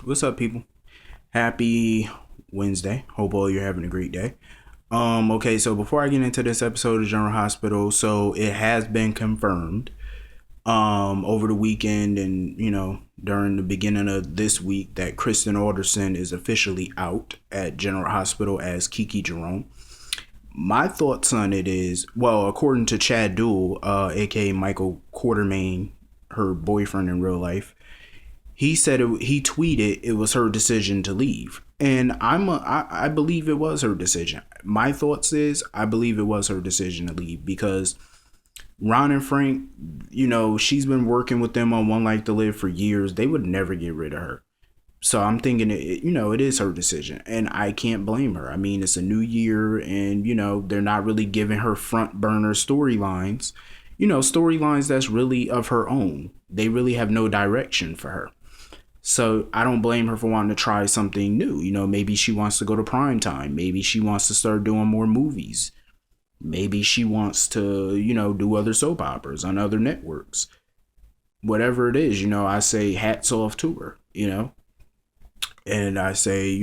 What's up, people? Happy Wednesday. Hope all you're having a great day. Okay, so before I get into this episode of General Hospital, so it has been confirmed over the weekend and during the beginning of this week that Kristen Alderson is officially out at General Hospital as Kiki Jerome. My thoughts on it is, well, according to Chad Duell, aka Michael Quartermain, her boyfriend in real life, he said he tweeted it was her decision to leave, and I believe it was her decision. My thoughts is I believe it was her decision to leave because Ron and Frank, she's been working with them on One Life to Live for years. They would never get rid of her. So I'm thinking, it is her decision, and I can't blame her. I mean, it's a new year, and they're not really giving her front burner storylines. Storylines that's really of her own. They really have no direction for her. So I don't blame her for wanting to try something new. Maybe she wants to go to prime time. Maybe she wants to start doing more movies. Maybe she wants to, do other soap operas on other networks. Whatever it is, I say hats off to her, and I say,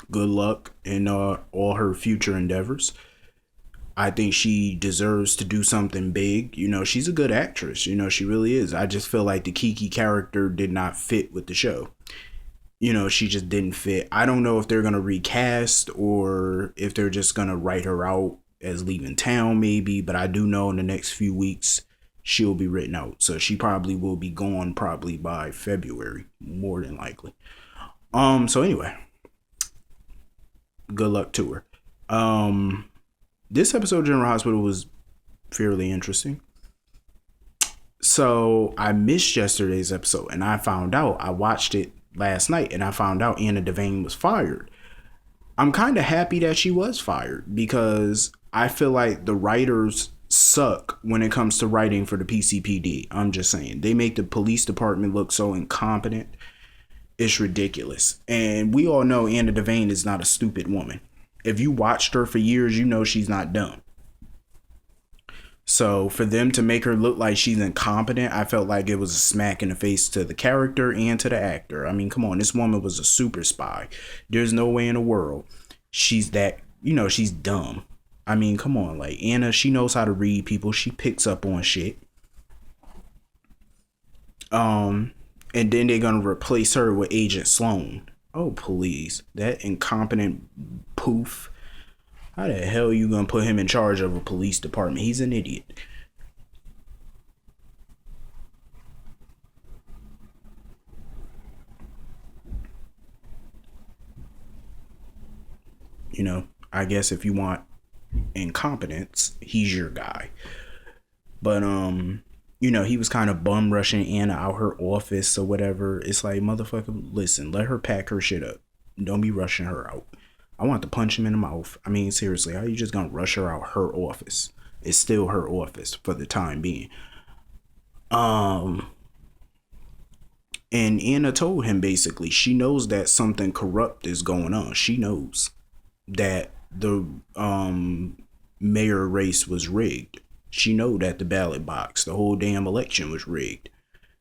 good luck in all her future endeavors. I think she deserves to do something big. She's a good actress. She really is. I just feel like the Kiki character did not fit with the show. She just didn't fit. I don't know if they're going to recast or if they're just going to write her out as leaving town maybe, but I do know in the next few weeks she'll be written out. So she probably will be gone probably by February, more than likely. So anyway, good luck to her. This episode of General Hospital was fairly interesting. So I missed yesterday's episode, and I watched it last night, and I found out Anna Devane was fired. I'm kind of happy that she was fired because I feel like the writers suck when it comes to writing for the PCPD. I'm just saying. They make the police department look so incompetent. It's ridiculous. And we all know Anna Devane is not a stupid woman. If you watched her for years, you know she's not dumb. So for them to make her look like she's incompetent, I felt like it was a smack in the face to the character and to the actor. I mean, come on, this woman was a super spy. There's no way in the world she's that, she's dumb. I mean, come on, like Anna, she knows how to read people. She picks up on shit. And then they're gonna replace her with Agent Sloan. Oh, please. That incompetent poof. How the hell are you going to put him in charge of a police department? He's an idiot. I guess if you want incompetence, he's your guy. But, he was kind of bum rushing Anna out her office or whatever. It's like, motherfucker, listen, let her pack her shit up. Don't be rushing her out. I want to punch him in the mouth. I mean, seriously, how are you just going to rush her out her office? It's still her office for the time being. And Anna told him basically, she knows that something corrupt is going on. She knows that the mayor race was rigged. She know that the ballot box, the whole damn election was rigged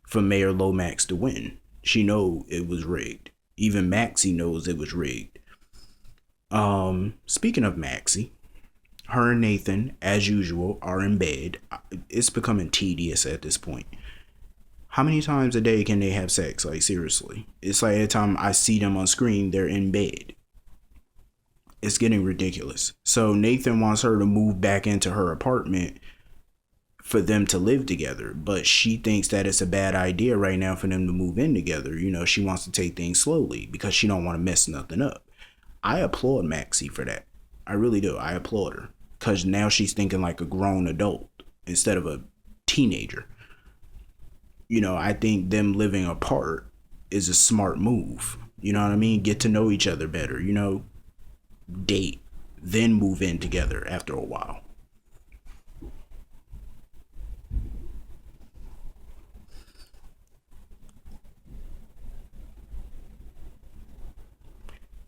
for Mayor Lomax to win. She know it was rigged. Even Maxie knows it was rigged. Speaking of Maxie, her and Nathan, as usual, are in bed. It's becoming tedious at this point. How many times a day can they have sex? Like, seriously. It's like every time I see them on screen, they're in bed. It's getting ridiculous. So Nathan wants her to move back into her apartment for them to live together, but she thinks that it's a bad idea right now for them to move in together. She wants to take things slowly because she don't want to mess nothing up. I applaud Maxie for that. I really do. I applaud her because now she's thinking like a grown adult instead of a teenager. I think them living apart is a smart move. You know what I mean? Get to know each other better, date, then move in together after a while.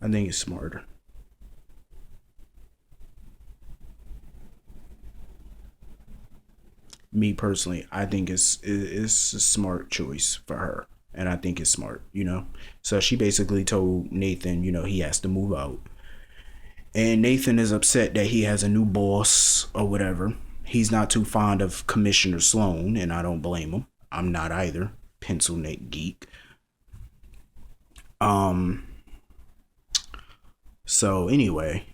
I think it's smarter. Me personally, I think it's a smart choice for her. and I think it's smart, you know. So she basically told Nathan, you know, he has to move out. And Nathan is upset that he has a new boss or whatever. He's not too fond of Commissioner Sloan, and I don't blame him. I'm not either. Pencil neck geek. So anyway,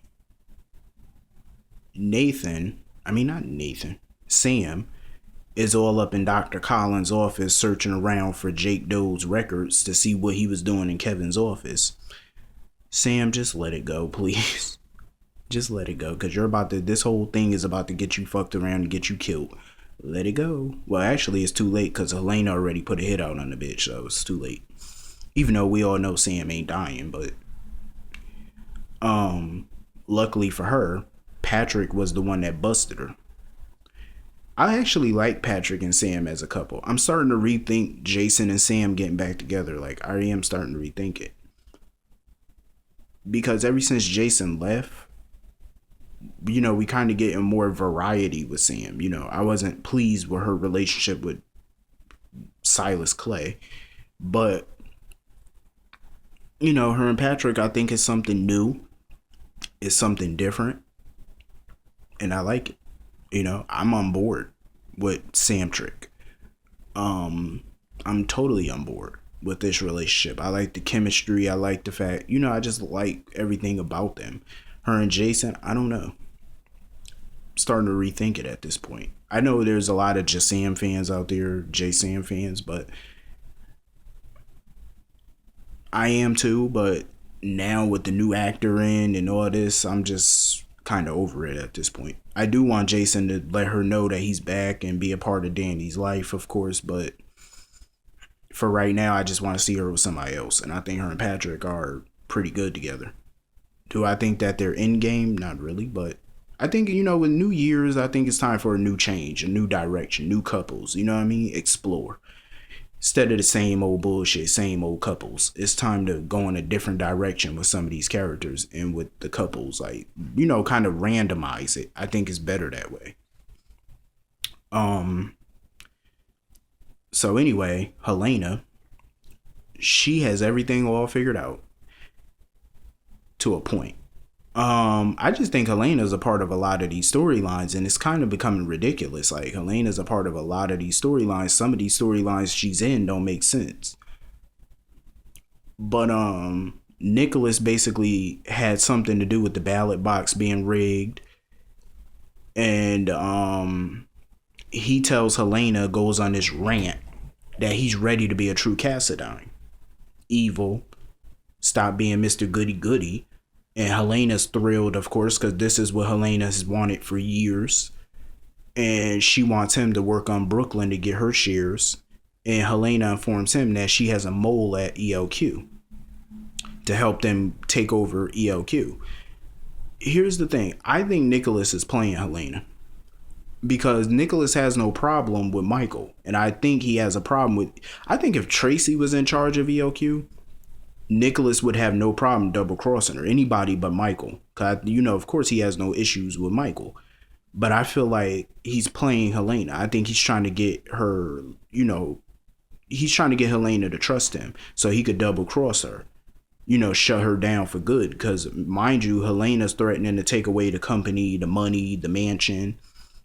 Sam is all up in Dr. Collins' office searching around for Jake Doe's records to see what he was doing in Kevin's office. Sam, just let it go, please. Just let it go, because this whole thing is about to get you fucked around and get you killed. Let it go. Well, actually, it's too late because Helena already put a hit out on the bitch, so it's too late. Even though we all know Sam ain't dying, but luckily for her, Patrick was the one that busted her. I actually like Patrick and Sam as a couple. I'm starting to rethink Jason and Sam getting back together. Like, I am starting to rethink it. Because ever since Jason left, you know, we kind of getting more variety with Sam. You know, I wasn't pleased with her relationship with Silas Clay. But, you know, her and Patrick, I think, is something new. It's something different. And I like it. You know, I'm on board with Sam Trick. I'm totally on board with this relationship. I like the chemistry. I like the fact, you know, I just like everything about them. Her and Jason, I don't know. I'm starting to rethink it at this point. I know there's a lot of Sam fans out there, Sam fans, but I am too. But now with the new actor in and all this, I'm just kind of over it at this point. I do want Jason to let her know that he's back and be a part of Danny's life, of course, but for right now, I just want to see her with somebody else, and I think her and Patrick are pretty good together. Do I think that they're in game? Not really, but I think, you know, with New Year's, I think it's time for a new change, a new direction, new couples, you know what I mean? Explore. Instead of the same old bullshit, same old couples, it's time to go in a different direction with some of these characters and with the couples, like, you know, kind of randomize it. I think it's better that way. So anyway, Helena, she has everything all figured out to a point. I just think Helena's a part of a lot of these storylines, and it's kind of becoming ridiculous. Like, Helena's a part of a lot of these storylines. Some of these storylines she's in don't make sense. But Nicholas basically had something to do with the ballot box being rigged, and he tells Helena, goes on this rant that he's ready to be a true Cassadine. Evil, stop being Mr. Goody Goody. And Helena's thrilled, of course, because this is what Helena has wanted for years. And she wants him to work on Brooklyn to get her shares. And Helena informs him that she has a mole at ELQ to help them take over ELQ. Here's the thing. I think Nicholas is playing Helena, because Nicholas has no problem with Michael. And I think he has a problem with... I think if Tracy was in charge of ELQ, Nicholas would have no problem double crossing her. Anybody but Michael. Cause, you know, of course he has no issues with Michael. But I feel like he's playing Helena. I think he's trying to get her, you know, he's trying to get Helena to trust him so he could double cross her. You know, shut her down for good. Because, mind you, Helena's threatening to take away the company, the money, the mansion,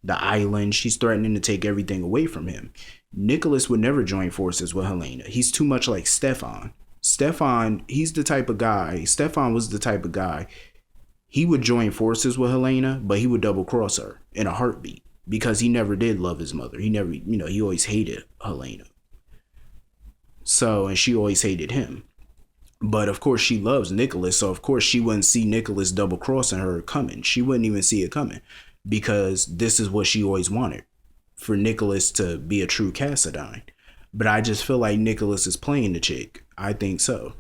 the island. She's threatening to take everything away from him. Nicholas would never join forces with Helena. He's too much like Stefan. Stefan, he's the type of guy. Stefan was the type of guy. He would join forces with Helena, but he would double cross her in a heartbeat because he never did love his mother. He never, you know, he always hated Helena. So, and she always hated him. But of course she loves Nicholas. So of course she wouldn't see Nicholas double crossing her coming. She wouldn't even see it coming because this is what she always wanted, for Nicholas to be a true Cassadine. But I just feel like Nicholas is playing the chick. I think so.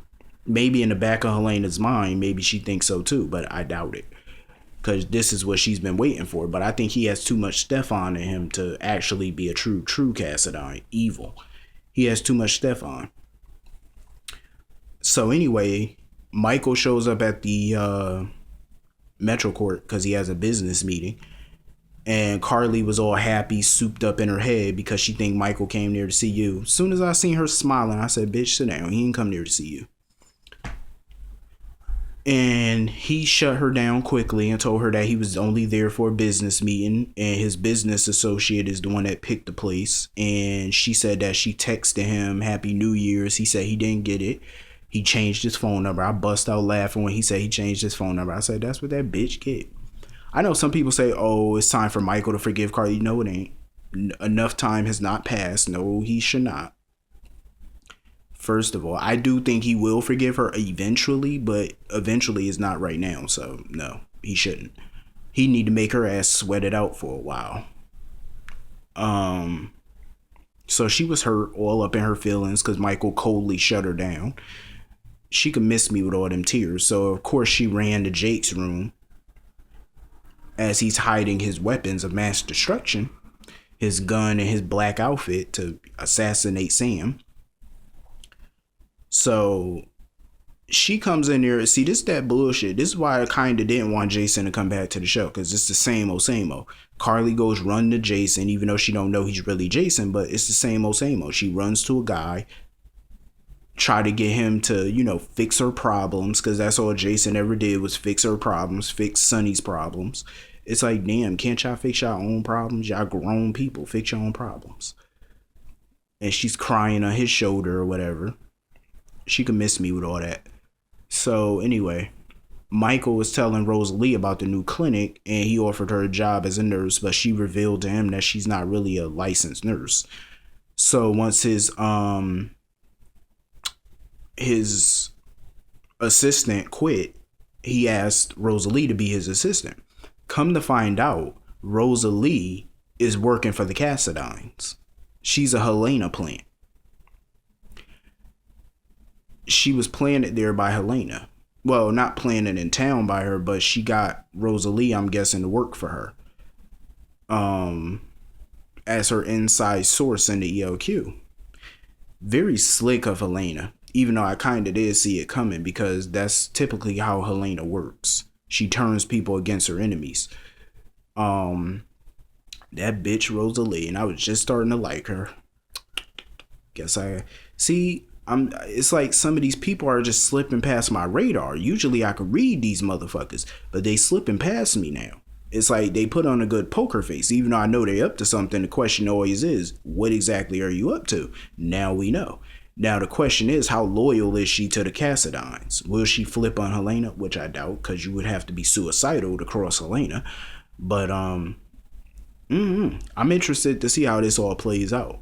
Maybe in the back of Helena's mind, maybe she thinks so too, but I doubt it. Because this is what she's been waiting for. But I think he has too much Stefan in him to actually be a true Cassadine. Evil. He has too much Stefan. So anyway, Michael shows up at the Metro Court because he has a business meeting. And Carly was all happy, souped up in her head because she think Michael came there to see you. As soon as I seen her smiling, I said, bitch, sit down. He didn't come there to see you. And he shut her down quickly and told her that he was only there for a business meeting and his business associate is the one that picked the place. And she said that she texted him Happy New Year's. He said he didn't get it. He changed his phone number. I bust out laughing when he said he changed his phone number. I said, that's what that bitch get. I know some people say, oh, it's time for Michael to forgive Carly. No, it ain't. Enough time has not passed. No, he should not. First of all, I do think he will forgive her eventually, but eventually is not right now. So no, he shouldn't. He need to make her ass sweat it out for a while. So she was hurt all up in her feelings because Michael coldly shut her down. She could miss me with all them tears. So of course she ran to Jake's room as he's hiding his weapons of mass destruction, his gun and his black outfit to assassinate Sam. So she comes in there. See, this is that bullshit. This is why I kind of didn't want Jason to come back to the show, because it's the same old, same old. Carly goes run to Jason, even though she don't know he's really Jason, but it's the same old, same old. She runs to a guy, try to get him to, you know, fix her problems, because that's all Jason ever did was fix her problems, fix Sonny's problems. It's like, damn, can't y'all fix y'all own problems? Y'all grown people, fix your own problems. And she's crying on his shoulder or whatever. She could miss me with all that. So anyway, Michael was telling Rosalie about the new clinic and he offered her a job as a nurse, but she revealed to him that she's not really a licensed nurse. So once his assistant quit, he asked Rosalie to be his assistant. Come to find out, Rosalie is working for the Cassadines. She's a Helena plant. She was planted there by Helena. Well, not planted in town by her, but she got Rosalie, I'm guessing, to work for her. As her inside source in the ELQ. Very slick of Helena, even though I kind of did see it coming, because that's typically how Helena works. She turns people against her enemies. That bitch Rosalie, and I was just starting to like her. Guess I see. It's like some of these people are just slipping past my radar. Usually I could read these motherfuckers, but they slipping past me now. It's like they put on a good poker face. Even though I know they up to something, the question always is, what exactly are you up to? Now we know. Now the question is, how loyal is she to the Cassadines? Will she flip on Helena? Which I doubt, because you would have to be suicidal to cross Helena. But I'm interested to see how this all plays out.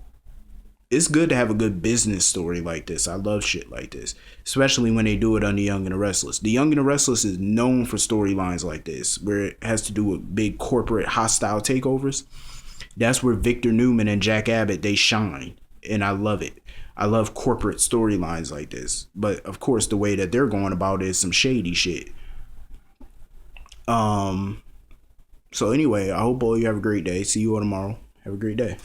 It's good to have a good business story like this. I love shit like this, especially when they do it on The Young and the Restless. The Young and the Restless is known for storylines like this, where it has to do with big corporate hostile takeovers. That's where Victor Newman and Jack Abbott, they shine, and I love it. I love corporate storylines like this, but of course the way that they're going about it is some shady shit. So anyway, I hope all you have a great day. See you all tomorrow. Have a great day.